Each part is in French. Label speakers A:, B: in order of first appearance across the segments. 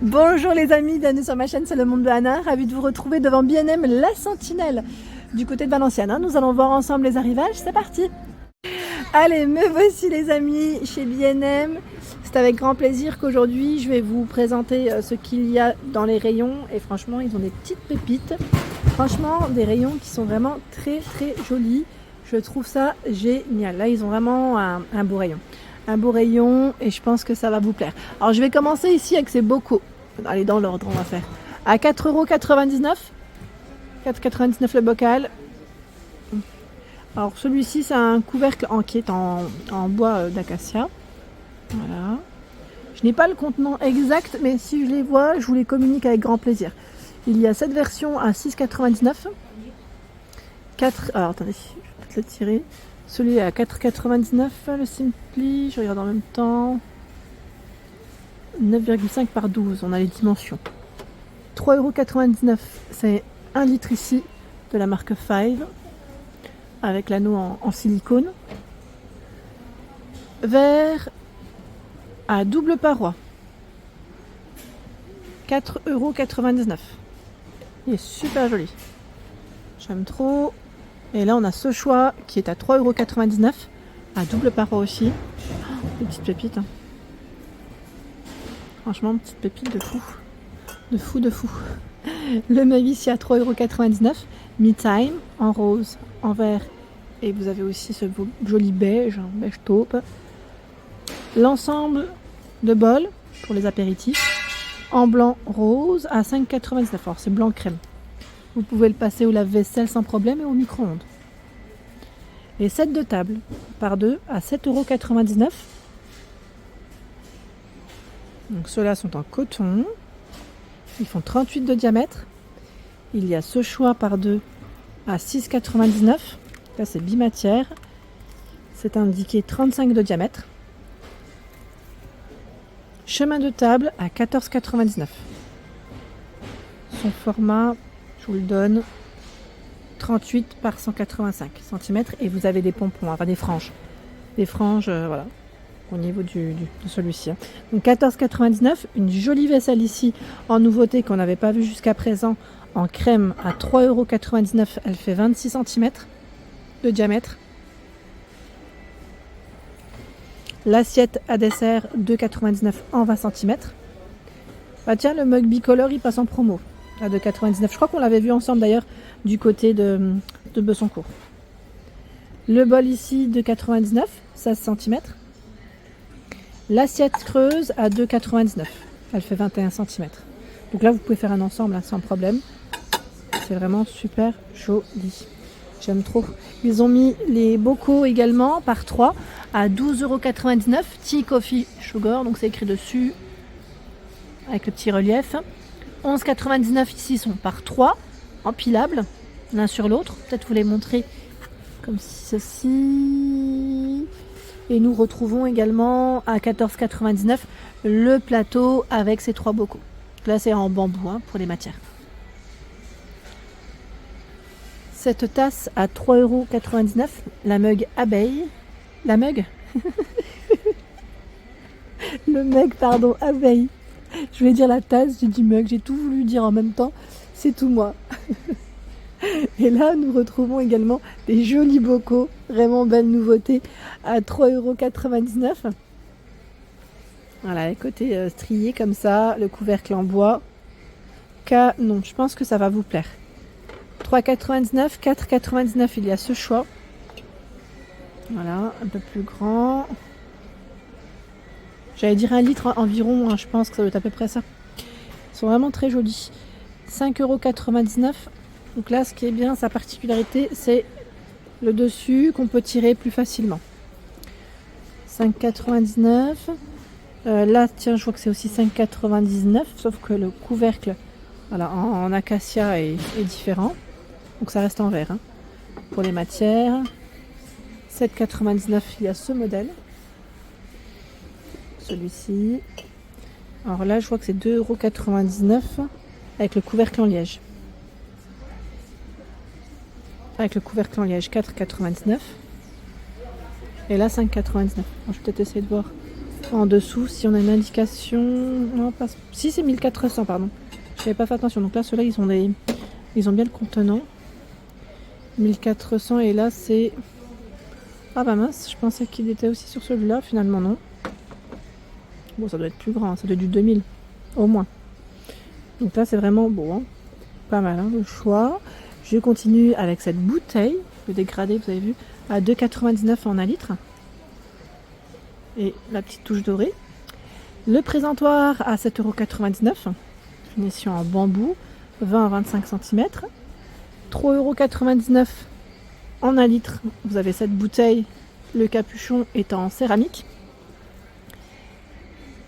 A: Bonjour les amis, bienvenue sur ma chaîne, c'est le monde de Anna. Ravi de vous retrouver devant B&M La Sentinelle du côté de Valenciennes. Nous allons voir ensemble les arrivages, c'est parti. Allez, me voici les amis chez B&M. C'est avec grand plaisir qu'aujourd'hui je vais vous présenter ce qu'il y a dans les rayons. Et franchement, ils ont des petites pépites. Franchement, des rayons qui sont vraiment très très jolis. Je trouve ça génial. Là, ils ont vraiment un beau rayon. Un beau rayon et je pense que ça va vous plaire. Alors, je vais commencer ici avec ces bocaux. Allez, dans l'ordre, on va faire. À 4,99 €. 4,99 € le bocal. Alors, celui-ci, c'est un couvercle qui est en bois d'acacia. Voilà. Je n'ai pas le contenant exact, mais si je les vois, je vous les communique avec grand plaisir. Il y a cette version à 6,99 €. Alors, attendez, je vais peut-être le tirer. Celui à 4,99 €, le Simply, je regarde en même temps. 9,5 par 12, on a les dimensions. 3,99 €, c'est 1 litre ici de la marque Five avec l'anneau en silicone. Verre à double paroi, 4,99 €. Il est super joli, j'aime trop. Et là on a ce choix qui est à 3,99 € à double paroi aussi. Oh, des petites pépites hein. Franchement, petite pépite de fou. De fou, de fou. Le mug ici à 3,99 €. Me Time en rose, en vert. Et vous avez aussi ce joli beige, beige taupe. L'ensemble de bols pour les apéritifs. En blanc rose à 5,99 €. Alors c'est blanc crème. Vous pouvez le passer au lave-vaisselle sans problème et au micro-ondes. Les sets de table par deux à 7,99 €. Donc ceux-là sont en coton. Ils font 38 de diamètre. Il y a ce choix par deux à 6,99 €. Là c'est bimatière. C'est indiqué 35 de diamètre. Chemin de table à 14,99 €. Son format, je vous le donne, 38 par 185 cm. Et vous avez des pompons, enfin des franges. Des franges, voilà. Au niveau de celui-ci. Donc 14,99 €, une jolie vaisselle ici en nouveauté qu'on n'avait pas vue jusqu'à présent en crème à 3,99 €. Elle fait 26 cm de diamètre. L'assiette à dessert 2,99 € en 20 cm. Bah tiens, le mug bicolore il passe en promo à 2,99 €. Je crois qu'on l'avait vu ensemble d'ailleurs du côté de Bessancourt. Le bol ici 2,99 €, 16 cm. L'assiette creuse à 2,99 €. Elle fait 21 cm. Donc là, vous pouvez faire un ensemble hein, sans problème. C'est vraiment super joli. J'aime trop. Ils ont mis les bocaux également par 3 à 12,99 €. Tea Coffee Sugar, donc c'est écrit dessus avec le petit relief. 11,99 € ici sont par 3, empilables l'un sur l'autre. Peut-être vous les montrer comme ceci. Et nous retrouvons également à 14,99 € le plateau avec ces 3 bocaux. Là c'est en bambou hein, pour les matières. Cette tasse à 3,99 €, la mug abeille. La mug Le mug, pardon, abeille. Je voulais dire la tasse, j'ai dit mug, j'ai tout voulu dire en même temps. C'est tout moi. Et là, nous retrouvons également des jolis bocaux, vraiment belle nouveauté, à 3,99 €. Voilà, les côtés striés comme ça, le couvercle en bois. Non, je pense que ça va vous plaire. 3,99 €, 4,99 €, il y a ce choix. Voilà, un peu plus grand. J'allais dire 1 litre environ, hein, je pense que ça doit être à peu près ça. Ils sont vraiment très jolis. 5,99 €. Donc là, ce qui est bien, sa particularité, c'est le dessus qu'on peut tirer plus facilement. 5,99 €. Là, tiens, je vois que c'est aussi 5,99 €, sauf que le couvercle voilà, en acacia est différent. Donc ça reste en verre. Hein. Pour les matières, 7,99 €, il y a ce modèle. Celui-ci. Alors là, je vois que c'est 2,99 € avec le couvercle en liège. Avec le couvercle en liège, 4,99 €. Et là, 5,99 €. Je vais peut-être essayer de voir En dessous, si on a une indication... Non, pas... Si, c'est 1400, pardon. Je n'avais pas fait attention. Donc là, ceux-là, ils ont bien le contenant. 1400 et là, c'est... Ah bah mince, je pensais qu'il était aussi sur celui-là. Finalement, non. Bon, ça doit être plus grand. Ça doit être du 2000, au moins. Donc là, c'est vraiment beau. Hein. Pas mal, hein, le choix. Je continue avec cette bouteille. Le dégradé, vous avez vu, à 2,99 en 1 litre. Et la petite touche dorée. Le présentoir à 7,99 €. Finition en bambou, 20 à 25 cm. 3,99 € en 1 litre. Vous avez cette bouteille. Le capuchon est en céramique.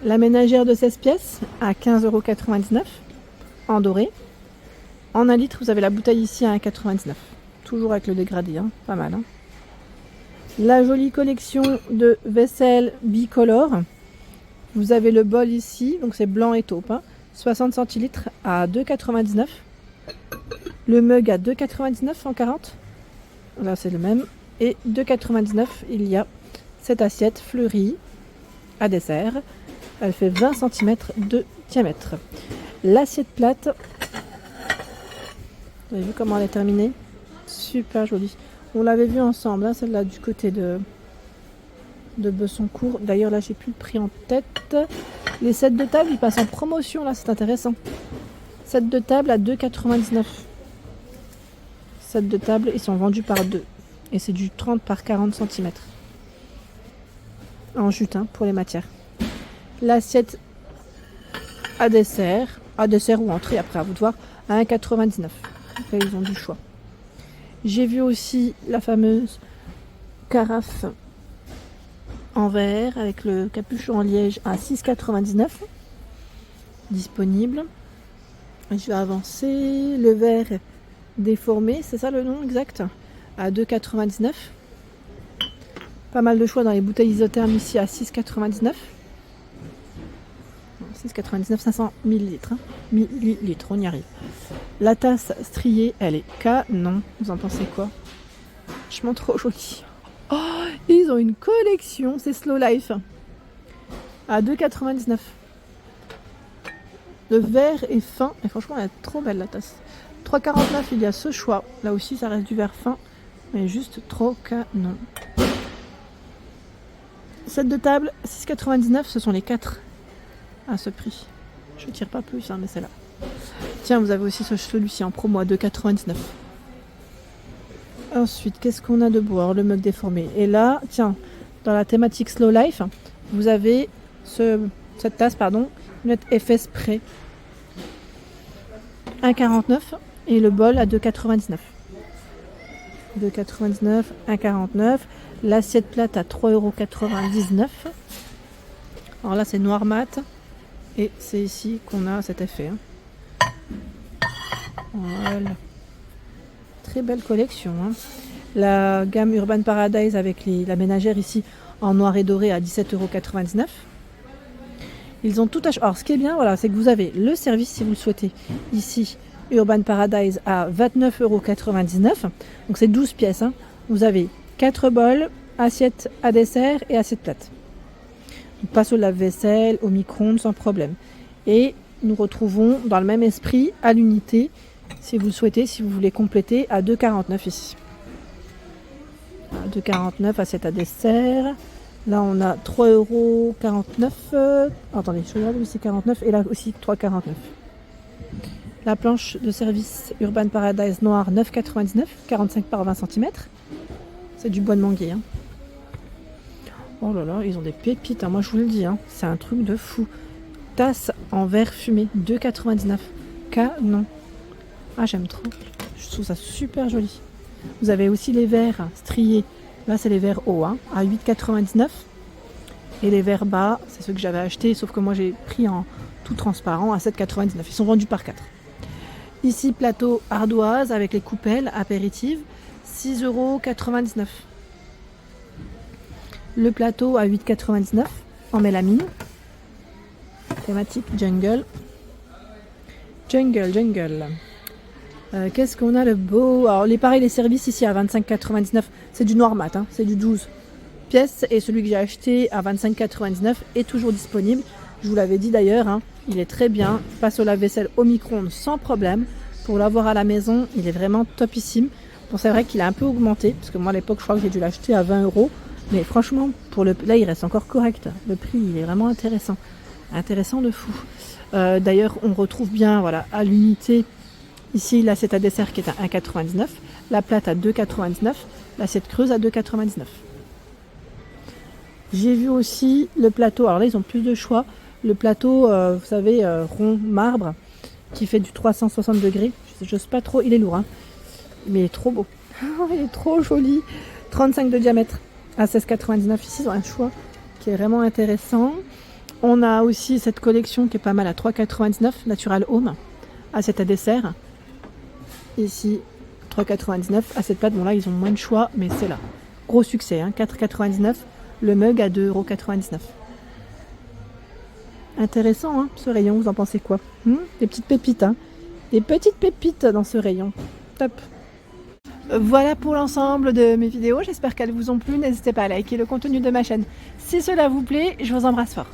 A: La ménagère de 16 pièces à 15,99 € en doré. En 1 litre, vous avez la bouteille ici à 1,99 €. Toujours avec le dégradé, hein. Pas mal. Hein. La jolie collection de vaisselle bicolore. Vous avez le bol ici, donc c'est blanc et taupe. Hein. 60 centilitres à 2,99 €. Le mug à 2,99 € en 40. Là c'est le même. Et 2,99 €, il y a cette assiette fleurie à dessert. Elle fait 20 cm de diamètre. L'assiette plate. Vous avez vu comment elle est terminée? Super jolie. On l'avait vu ensemble, hein, celle-là du côté de Bessancourt. D'ailleurs, là, j'ai plus le prix en tête. Les sets de table, ils passent en promotion, là, c'est intéressant. Sets de table à 2,99 €. Sets de table, ils sont vendus par 2. Et c'est du 30 par 40 cm. En jute, hein, pour les matières. L'assiette à dessert ou entrée, après, à vous de voir, à 1,99 €. Après, ils ont du choix. J'ai vu aussi la fameuse carafe en verre avec le capuchon en liège à 6,99 € disponible. Je vais avancer. Le verre déformé, c'est ça le nom exact, à 2,99 €. Pas mal de choix dans les bouteilles isothermes ici à 6,99 €. 6,99 €, 500 ml. Hein. Millilitres, on y arrive. La tasse striée, elle est canon. Vous en pensez quoi? Franchement trop jolie. Oh, ils ont une collection, c'est Slow Life. À 2,99 €. Le verre est fin. Et franchement, elle est trop belle la tasse. 3,49 €, il y a ce choix. Là aussi, ça reste du verre fin. Mais juste trop canon. Set de table, 6,99 €, ce sont les 4 à ce prix. Je ne tire pas plus, hein, mais c'est là. Tiens, vous avez aussi celui-ci en promo à 2,99 €. Ensuite, qu'est-ce qu'on a de beau? Alors, le mug déformé. Et là, tiens, dans la thématique Slow Life, vous avez cette tasse, lunette effet spray. 1,49 € et le bol à 2,99 €. 2,99 €, 1,49 €. L'assiette plate à 3,99 €. Alors là, c'est noir mat. Et c'est ici qu'on a cet effet. Hein. Voilà. Très belle collection. Hein. La gamme Urban Paradise avec la ménagère ici en noir et doré à 17,99 €. Ils ont tout acheté. Alors ce qui est bien, voilà, c'est que vous avez le service si vous le souhaitez. Ici, Urban Paradise à 29,99 €. Donc c'est 12 pièces. Hein. Vous avez 4 bols, assiette à dessert et assiette plate. On passe au lave-vaisselle, au micro-ondes sans problème. Et nous retrouvons dans le même esprit à l'unité, si vous le souhaitez, si vous voulez compléter, à 2,49 € ici. 2,49 €, assiette à dessert. Là, on a 3,49 €. Attendez, je regarde ici 49 et là aussi 3,49 €. La planche de service Urban Paradise noir 9,99 €, 45 par 20 cm. C'est du bois de manguier. Hein. Oh là là, ils ont des pépites, hein. Moi je vous le dis, hein. C'est un truc de fou. Tasse en verre fumé, 2,99 €. Canon. Ah, j'aime trop. Je trouve ça super joli. Vous avez aussi les verres striés. Là, c'est les verres hauts, hein, à 8,99 €. Et les verres bas, c'est ceux que j'avais achetés, sauf que moi j'ai pris en tout transparent à 7,99 €. Ils sont vendus par 4. Ici, plateau ardoise avec les coupelles apéritives, 6,99 €. Le plateau à 8,99 € en mélamine. Thématique jungle. Jungle. Qu'est-ce qu'on a le beau? Alors les services ici à 25,99 €. C'est du noir mat, hein, c'est du 12. pièces et celui que j'ai acheté à 25,99 est toujours disponible. Je vous l'avais dit d'ailleurs, hein, il est très bien, il passe au lave-vaisselle au micro-ondes sans problème. Pour l'avoir à la maison, il est vraiment topissime. Bon, c'est vrai qu'il a un peu augmenté, parce que moi à l'époque je crois que j'ai dû l'acheter à 20 €. Mais franchement, là il reste encore correct. Le prix il est vraiment intéressant. Intéressant de fou. D'ailleurs on retrouve bien voilà, à l'unité, ici l'assiette à dessert qui est à 1,99 €, la plate à 2,99 €, l'assiette creuse à 2,99 €. J'ai vu aussi le plateau, alors là ils ont plus de choix. Le plateau, vous savez, rond marbre, qui fait du 360 degrés. Je sais pas trop, il est lourd, hein, mais il est trop beau. Il est trop joli. 35 de diamètre à 16,99 €. Ici, ils ont un choix qui est vraiment intéressant. On a aussi cette collection qui est pas mal à 3,99 €, Natural Home, assiette à dessert. Ici, 3,99 € assiette plate. Bon là, ils ont moins de choix, mais c'est là. Gros succès, hein, 4,99 €. Le mug à 2,99 €. Intéressant, hein, ce rayon, vous en pensez quoi? Des petites pépites, hein. Des petites pépites dans ce rayon. Top. Voilà pour l'ensemble de mes vidéos. J'espère qu'elles vous ont plu. N'hésitez pas à liker le contenu de ma chaîne si cela vous plaît. Je vous embrasse fort.